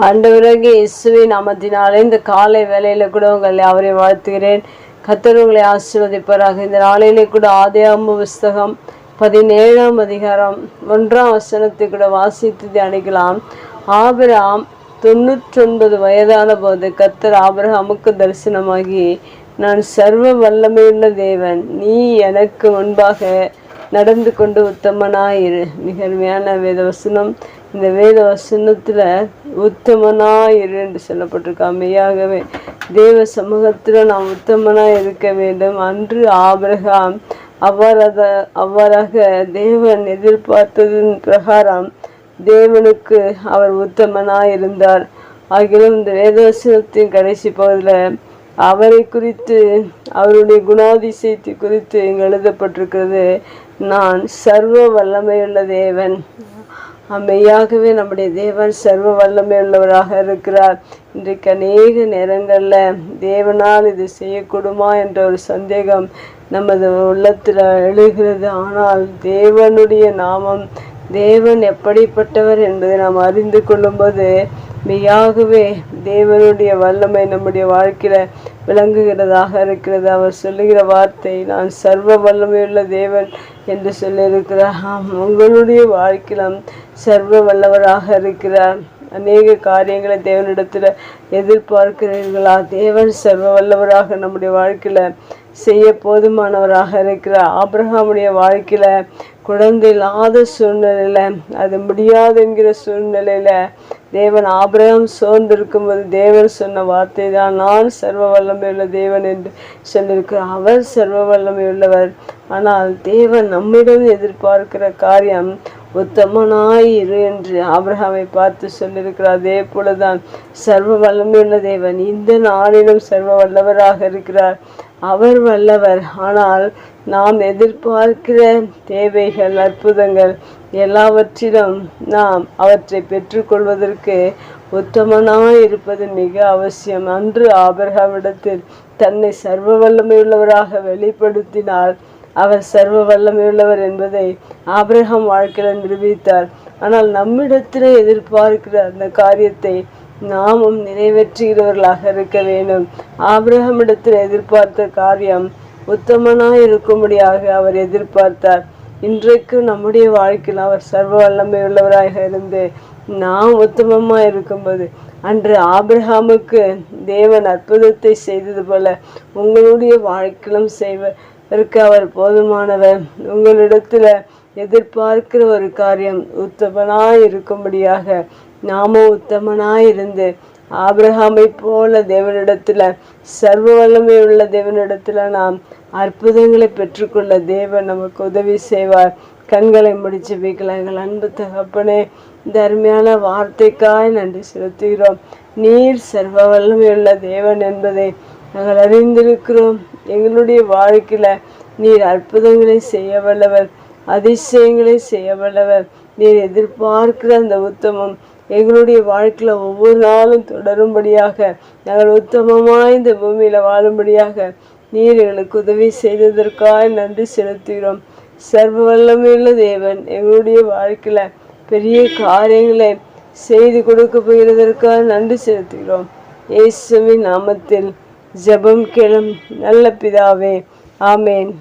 ஆண்டவராகிய இயேசுவின் நாமத்தினாலே இந்த காலை வேளையில கூட உங்களை அவரை வாழ்த்துகிறேன். கர்த்தர் உங்களை ஆசீர்வதிப்பாராக. இந்த நாளிலே கூட ஆதியாகம புஸ்தகம் 17ஆம் அதிகாரம் 1ஆம் வசனத்தை கூட வாசித்து தியானிக்கலாம். ஆபிரகாம் 99 வயதான போது கர்த்தர் ஆபிரகாமுக்கு தரிசனமாகி, நான் சர்வ வல்லமையுள்ள தேவன், நீ எனக்கு முன்பாக நடந்து கொண்டு உத்தமனாயிரு. மிக அருமையான வேத வசனம். இந்த வேத வசனத்தில் உத்தமனாயிரு என்று சொல்லப்பட்டிருக்கா. மெய்யாகவே தேவ சமூகத்தில் நாம் உத்தமனாய் இருக்க வேண்டும். அன்று ஆபிரகாம் அவ்வாறாக தேவன் எதிர்பார்த்ததின் பிரகாரம் தேவனுக்கு அவர் உத்தமனாய் இருந்தார். ஆகிலும் இந்த வேதவசனத்தின் கடைசி பகுதியில் அவரை குறித்து, அவருடைய குணாதிசயத்தை குறித்து இங்கு எழுதப்பட்டிருக்கிறது. நான் சர்வ வல்லமையுள்ள தேவன். மெய்யாகவே நம்முடைய தேவன் சர்வ வல்லமையுள்ளவராக இருக்கிறார். இன்றைக்கு அநேக நேரங்களில் தேவனால் இது செய்யக்கூடுமா என்ற ஒரு சந்தேகம் நமது உள்ளத்தில் எழுகிறது. ஆனால் தேவனுடைய நாமம், தேவன் எப்படிப்பட்டவர் என்பதை நாம் அறிந்து கொள்ளும்போது மெய்யாகவே தேவனுடைய வல்லமை நம்முடைய வாழ்க்கையில் விளங்குகிறதாக இருக்கிறது. அவர் சொல்லுகிற வார்த்தை, நான் சர்வ வல்லமையுள்ள தேவன் என்று சொல்லியிருக்கிறார். உங்களுடைய வாழ்க்கையிலும் சர்வ வல்லவராக இருக்கிறார். அநேக காரியங்களை தேவனிடத்தில் எதிர்பார்க்கிறீர்களா? தேவன் சர்வ வல்லவராக நம்முடைய வாழ்க்கையில் செய்ய போதுமானவராக இருக்கிறார். ஆபிரகாமுடைய வாழ்க்கையில் குழந்தை இல்லாத சூழ்நிலையில், அது முடியாது என்கிற சூழ்நிலையில் தேவன் ஆபிரகாம் சோர்ந்திருக்கும்போது தேவன் சொன்ன வார்த்தை தான், நான் சர்வ வல்லமையுள்ள தேவன் என்று சொல்லியிருக்கிறார். அவர் சர்வ வல்லமையுள்ளவர். ஆனால் தேவன் நம்மிடம் எதிர்பார்க்கிற காரியம் உத்தமனாயிரு என்று ஆபிரகாமை பார்த்து சொல்லியிருக்கிறார். அதே போலதான் சர்வ வல்லமையுள்ள தேவன் இந்த நாளிலும் சர்வ வல்லவராக இருக்கிறார். அவர் வல்லவர். ஆனால் நாம் எதிர்பார்க்கிற தேவைகள், அற்புதங்கள் எல்லாவற்றிலும் நாம் அவற்றை பெற்றுக்கொள்வதற்கு உத்தமனாய் இருப்பது மிக அவசியம். அன்று ஆபிரகாமிடத்தில் தன்னை சர்வ வல்லமையுள்ளவராக வெளிப்படுத்தினார். அவர் சர்வ வல்லமையுள்ளவர் என்பதை ஆபிரகாம் வாழ்க்கையில் நிரூபித்தார். ஆனால் நம்மிடத்தில் எதிர்பார்க்கிற அந்த காரியத்தை நாமும் நிறைவேற்றுகிறவர்களாக இருக்க வேண்டும். ஆபிரகாமிடத்தில் எதிர்பார்த்த காரியம் உத்தமனாய் இருக்கும்படியாக அவர் எதிர்பார்த்தார். இன்றைக்கு நம்முடைய வாழ்க்கையில் அவர் சர்வ வல்லமையுள்ளவராக இருந்து நாம் உத்தமமாக இருக்கும்போது, அன்று ஆபிரகாமுக்கு தேவன் அற்புதத்தை செய்தது போல உங்களுடைய வாழ்க்கையிலும் செய்வதற்கு அவர் போதுமானவர். உங்களிடத்தில் எதிர்பார்க்கிற ஒரு காரியம் உத்தமனாய் இருக்கும்படியாக நாமும் உத்தமனாய் இருந்து ஆபிரகாமை போல தேவனிடத்தில், சர்வ வல்லமை உள்ள தேவனிடத்தில் நாம் அற்புதங்களை பெற்றுக்கொள்ள தேவன் நமக்கு உதவி செய்வார். கண்களை முடிச்சு வைக்கலாம். எங்கள் அன்பு தகப்பனே, இந்த அருமையான வார்த்தைக்காய் நன்றி செலுத்துகிறோம். நீர் சர்வ வல்லமையுள்ள தேவன் என்பதை நாங்கள் அறிந்திருக்கிறோம். எங்களுடைய வாழ்க்கையில் நீர் அற்புதங்களை செய்ய வல்லவர், அதிசயங்களை செய்ய வல்லவர். நீர் எதிர்பார்க்கிற அந்த உத்தமம் எங்களுடைய வாழ்க்கையில் ஒவ்வொரு நாளும் தொடரும்படியாக, நாங்கள் உத்தமமாய் இந்த பூமியில் வாழும்படியாக நீர் எங்களுக்கு உதவி செய்ததற்காக நன்றி செலுத்துகிறோம். சர்வ வல்லமையுள்ள தேவன் எங்களுடைய வாழ்க்கையில் பெரிய காரியங்களை செய்து கொடுக்க போகிறதற்காக நன்றி செலுத்துகிறோம். இயேசுவின் நாமத்தில் ஜெபம் கேளும் நல்ல பிதாவே, ஆமேன்.